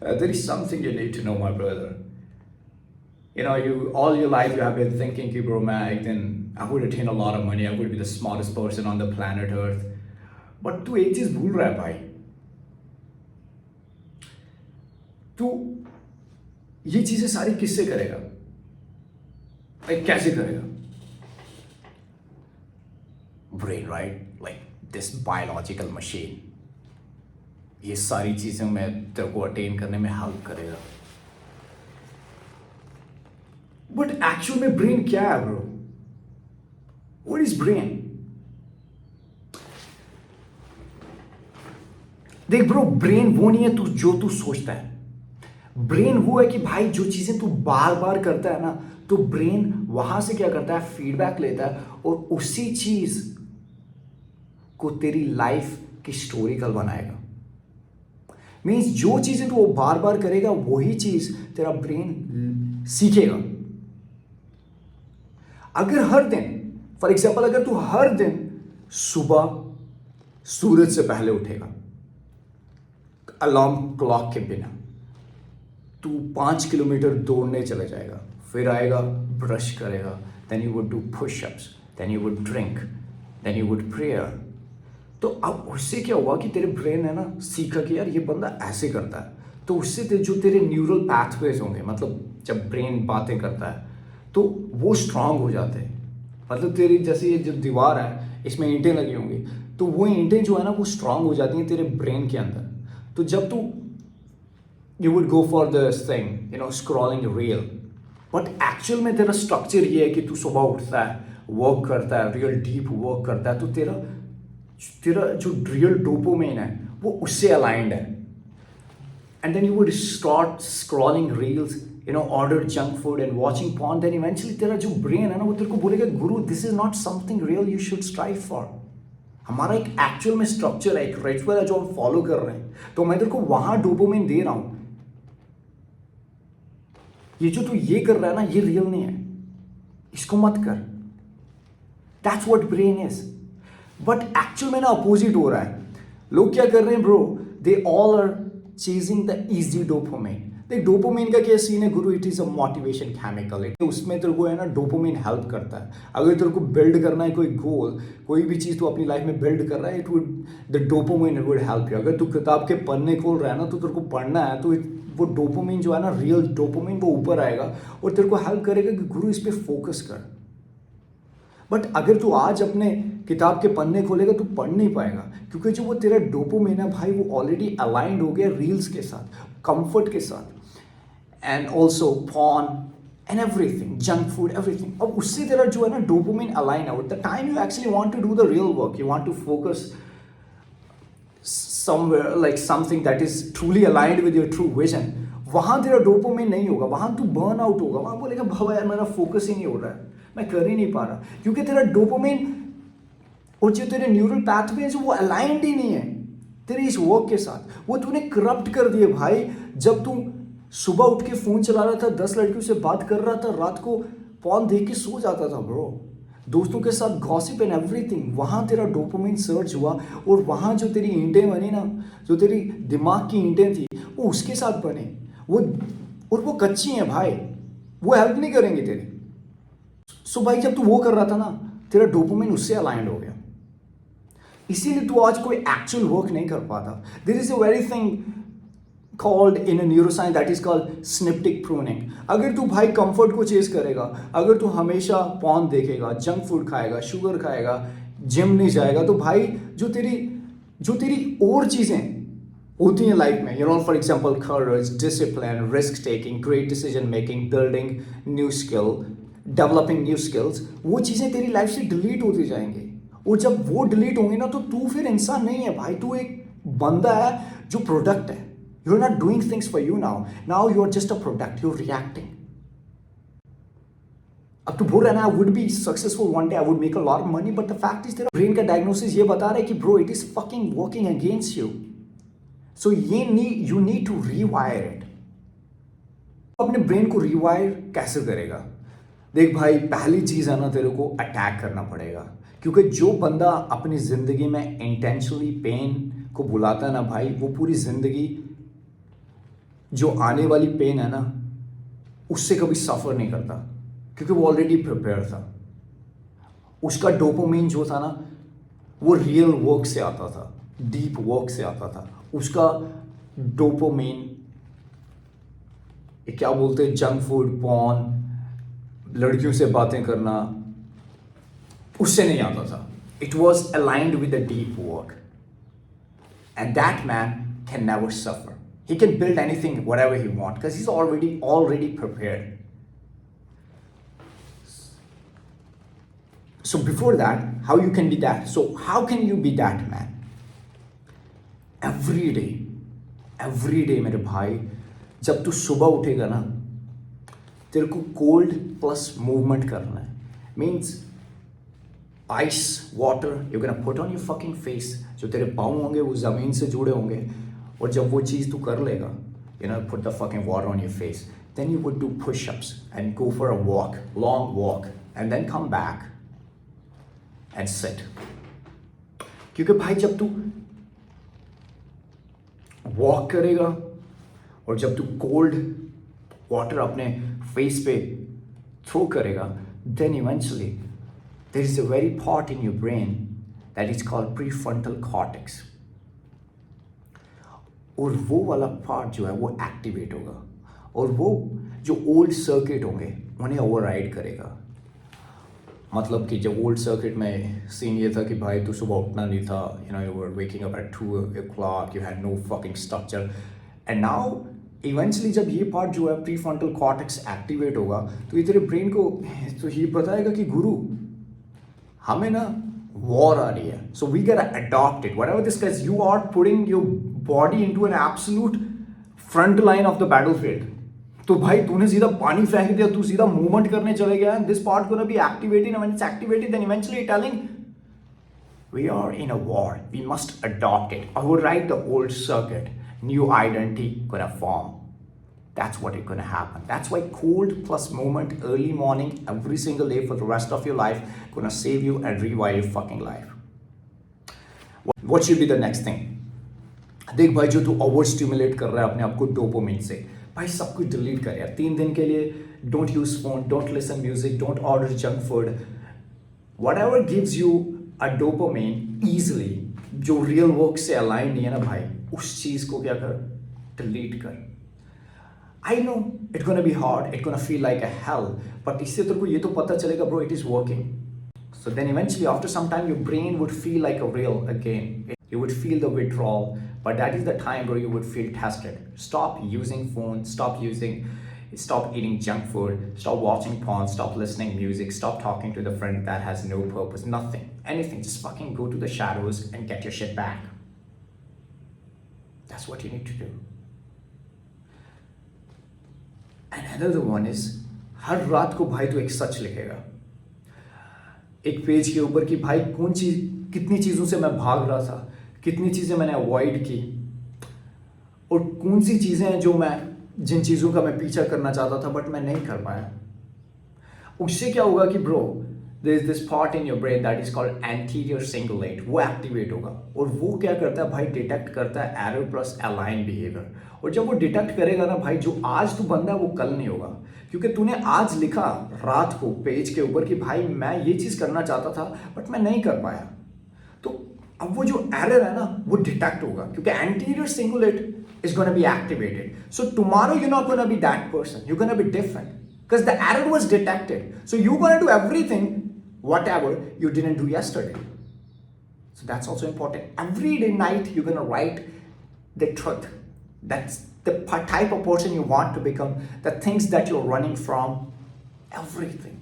There is something you need to know, my brother. You know, you all your life you have been thinking, कि bro, मैं एक दिन I would attain a lot of money, I would be the smartest person on the planet Earth. But तू एक चीज भूल रहा है भाई. तू ये चीजें सारी किससे करेगा? Like कैसे करेगा? Brain, right? Like this biological machine. ये सारी चीजें मैं तेरे को अटेन करने में हेल्प करेगा. बट एक्चुअल में ब्रेन क्या है ब्रो? What is brain? देख ब्रो, ब्रेन वो नहीं है तू जो तू सोचता है. ब्रेन वो है कि भाई जो चीजें तू बार बार करता है ना, तो ब्रेन वहां से क्या करता है, फीडबैक लेता है और उसी चीज को तेरी लाइफ की हिस्टोरिकल बनाएगा. मीन्स जो चीजें तू बार बार करेगा वही चीज तेरा ब्रेन सीखेगा. अगर हर दिन, फॉर एग्जाम्पल, अगर तू हर दिन सुबह सूरज से पहले उठेगा, अलार्म क्लॉक के बिना, तू 5 किलोमीटर दौड़ने चले जाएगा, फिर आएगा, ब्रश करेगा, then you would do pushups, then you would drink, then you would prayer. तो अब उससे क्या हुआ कि तेरे ब्रेन है ना सीखा कि यार ये बंदा ऐसे करता है. तो उससे जो तेरे न्यूरल पाथवेज होंगे, मतलब जब ब्रेन बातें करता है तो वो स्ट्रांग हो जाते हैं. मतलब तेरी जैसे ये जो दीवार है इसमें ईंटें लगी होंगी, तो वो ईंटें जो है ना वो स्ट्रांग हो जाती हैं तेरे ब्रेन के अंदर. तो जब तू you would go for this thing, you know, scrolling reel, but actual में तेरा स्ट्रक्चर ये है कि तू सुबह उठता है, वर्क करता है, रियल डीप वर्क करता है, तो तेरा जो रियल डोपामाइन है वो उससे अलाइंड है. And then you would start scrolling reels, you know, order junk food and watching porn, then eventually तेरा जो ब्रेन है ना वो तेरे को बोलेगा, गुरु this is not something real, you should strive for. हमारा एक एक्चुअल में स्ट्रक्चर है, एक रिचुअल है जो हम फॉलो कर रहे हैं, तो मैं तेरे को वहां डोपामाइन दे रहा हूं. ये जो तू ये कर रहा है ना ये रियल नहीं है, इसको मत कर. That's what brain is. But actual में ना अपोजिट हो रहा है. लोग क्या कर रहे हैं bro, they all are chasing the easy dopamine. देख डोपामाइन का क्या सीन है गुरु, it is a motivation chemical. उसमें तेरे को है ना डोपामाइन हेल्प करता है. अगर तेरे को बिल्ड करना है कोई गोल, कोई भी चीज़ तू अपनी लाइफ में बिल्ड कर रहा है, it would the dopamine it would help you. अगर तू किताब के पन्ने खोल रहा है ना, तो तेरे को पढ़ना है, तो वो डोपामाइन जो है ना, रियल डोपामाइन, वो ऊपर आएगा और तेरे को हेल्प करेगा कि गुरु इस पर फोकस कर. बट अगर तू आज अपने किताब के पन्ने खोलेगा तो पढ़ नहीं पाएगा, क्योंकि जो वो तेरा डोपामाइन है भाई वो ऑलरेडी अलाइंड हो गया रील्स के साथ, कंफर्ट के साथ, and also porn and everything, junk food, everything. अब उससे तेरा जो है ना डोपामाइन अलाइन है. The time you actually want to do the real work, you want to focus somewhere like something that is truly aligned with your true vision, वहां तेरा dopamine नहीं होगा, वहां तू बर्न आउट होगा, वहां बोलेगा बाबा यार मेरा फोकस ही नहीं हो रहा है, मैं कर ही नहीं पा रहा, क्योंकि तेरा डोपामाइन और जो तेरे न्यूरल पाथवेज वो अलाइंड ही नहीं है तेरे इस वर्क के साथ. वो तूने करप्ट कर दिए भाई. जब तू सुबह उठ के फोन चला रहा था, 10 लड़कियों से बात कर रहा था, रात को पॉर्न देख के सो जाता था ब्रो, दोस्तों के साथ गॉसिप एंड एवरीथिंग, वहां तेरा डोपामाइन सर्च हुआ और वहां जो तेरी ईंटें बनी ना, जो तेरी दिमाग की ईंटें थी वो उसके साथ बने. वो और वो कच्ची हैं भाई, वो हेल्प नहीं करेंगे तेरी. सो भाई जब तू वो कर रहा था ना, तेरा डोपामाइन उससे अलाइंड हो गया, इसीलिए तू आज कोई एक्चुअल वर्क नहीं कर पाता. There is a very thing called in a neuroscience that is called synaptic pruning. अगर तू भाई कंफर्ट को चेस करेगा, अगर तू हमेशा पॉर्न देखेगा, जंक फूड खाएगा, शुगर खाएगा, जिम नहीं जाएगा, तो भाई जो तेरी और चीज़ें होती हैं लाइफ में, you know, for example courage, discipline, risk taking, great decision making, building new skill, developing new skills, वो चीज़ें तेरी लाइफ से डिलीट होती जाएंगी. और जब वो डिलीट होंगी ना, तो तू फिर इंसान नहीं है भाई, तू एक बंदा है जो प्रोडक्ट है. You're not doing things for you now. Now you're just a product. You're reacting. अब तू बोल रहा है ना, I would be successful one day, I would make a lot of money, but the fact is तेरा brain का diagnosis ये बता रहा है कि bro, it is fucking working against you. So you need to rewire it. अपने brain को rewire कैसे करेगा? देख भाई, पहली चीज़ है ना, तेरे को अटैक करना पड़ेगा, क्योंकि जो बंदा अपनी ज़िंदगी में इंटेंशनली पेन को बुलाता है ना भाई, वो पूरी ज़िंदगी जो आने वाली पेन है ना उससे कभी सफ़र नहीं करता, क्योंकि वो ऑलरेडी प्रिपेयर था। उसका डोपामिन जो था ना वो रियल वर्क से आता था, डीप वर्क से आता था। उसका डोपामिन क्या बोलते हैं, जंक फूड, पॉर्न, लड़कियों से बातें करना, उससे नहीं आता था। It was aligned with the deep work, and that man can never suffer. He can build anything whatever he wants because he's already prepared. So before that, how you can be that? So how can you be that man? Every day मेरे भाई, जब तू सुबह उठेगा ना तेरे को cold plus movement करना है. Means ice water you can put on your fucking face. जो तेरे पाँव होंगे वो ज़मीन से जुड़े होंगे, और जब वो चीज़ तू कर लेगा, you know, put the fucking water on your face, then you would do push-ups and go for a walk, long walk, and then come back and sit. क्योंकि भाई जब तू वॉक करेगा और जब तू कोल्ड वाटर अपने फेस पे थ्रो करेगा, then eventually there is a very part in your brain that is called prefrontal cortex. और वो वाला पार्ट जो है वो एक्टिवेट होगा, और वो जो ओल्ड सर्किट होंगे उन्हें ओवरराइड करेगा. मतलब कि जब ओल्ड सर्किट में सीन ये था कि भाई तू सुबह उठना नहीं था, you know, you were waking up at 2 o'clock, you had no fucking structure. And now eventually जब ये पार्ट जो है प्रीफ्रंटल कॉर्टेक्स एक्टिवेट होगा, तो ये तेरे ब्रेन को तो ये बताएगा कि गुरु हमें ना वॉर आ रही है. So we can adopt it whatever this guys, you are putting your body into an absolute front line of the battlefield. तो भाई तूने सीधा पानी फेंक दिया, तू सीधा मूवमेंट करने चले गया, and this part gonna be activated, and when it's activated then eventually telling we are in a war, we must adopt it, override the old circuit, new identity gonna form. That's what is gonna happen. That's why cold plus movement early morning every single day for the rest of your life gonna save you and revive your fucking life. What should be the next thing? देख भाई, जो तू over stimulate कर रहा है अपने आप को डोपामिन से, भाई सब कुछ डिलीट कर यार 3 दिन के लिए. Don't use phone, don't listen music, don't order junk food. Whatever gives you a dopamine easily, जो रियल वर्क से अलाइन नहीं है ना भाई, उस चीज को क्या कर, डिलीट कर. I know it gonna be hard, it gonna feel like a hello, but इससे तेरे को ये तो पता चलेगा bro it is working. So then eventually after some time your brain would feel like a real again. You would feel the withdrawal, but that is the time where you would feel tested. Stop using phone, stop eating junk food, stop watching porn, stop listening music, stop talking to the friend that has no purpose, nothing, anything. Just fucking go to the shadows and get your shit back. That's what you need to do. And another one is, हर रात को भाई तू एक सच लिखेगा एक page के ऊपर कि भाई कितनी चीज़ों से मैं भाग रहा था, कितनी चीज़ें मैंने अवॉइड की, और कौन सी चीज़ें हैं जिन चीज़ों का मैं पीछा करना चाहता था बट मैं नहीं कर पाया. उससे क्या होगा कि bro there is this part in your brain that is called anterior cingulate, वो एक्टिवेट होगा, और वो क्या करता है भाई, डिटेक्ट करता है एरर प्लस अलाइन बिहेवियर. और जब वो डिटेक्ट करेगा ना भाई, जो आज तू बंदा है वो कल नहीं होगा, क्योंकि तूने आज लिखा रात को पेज के ऊपर कि भाई मैं ये चीज़ करना चाहता था बट मैं नहीं कर पाया. तो अब वो जो एरर है ना वो डिटेक्ट होगा, क्योंकि anterior cingulate is going to be activated. So tomorrow you're not going to be that person. You're going to be different because the error was detected. So you're going to do everything, whatever you didn't do yesterday. So that's also important. Every day night you're going to write the truth. That's the type of person you want to become, the things that you're running from, everything.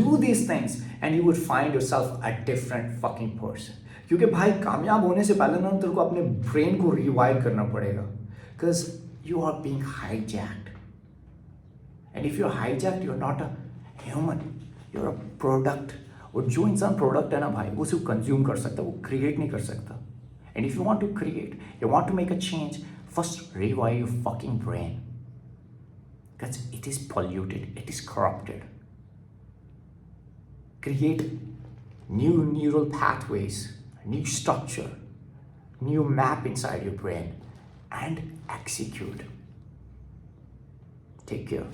Do these things and you would find yourself a different fucking person. क्योंकि भाई कामयाब होने से पहले ना तेरे को अपने ब्रेन को रिवाइव करना पड़ेगा, because you are being hijacked, and if you are hijacked you are not a human, you are a product. और जो इंसान प्रोडक्ट है ना भाई, वो सिर्फ कंज्यूम कर सकता है, वो क्रिएट नहीं कर सकता. And if you want to create, you want to make a change, first revive your fucking brain, because it is polluted, it is corrupted. Create new neural pathways, new structure, new map inside your brain, and execute. Take care.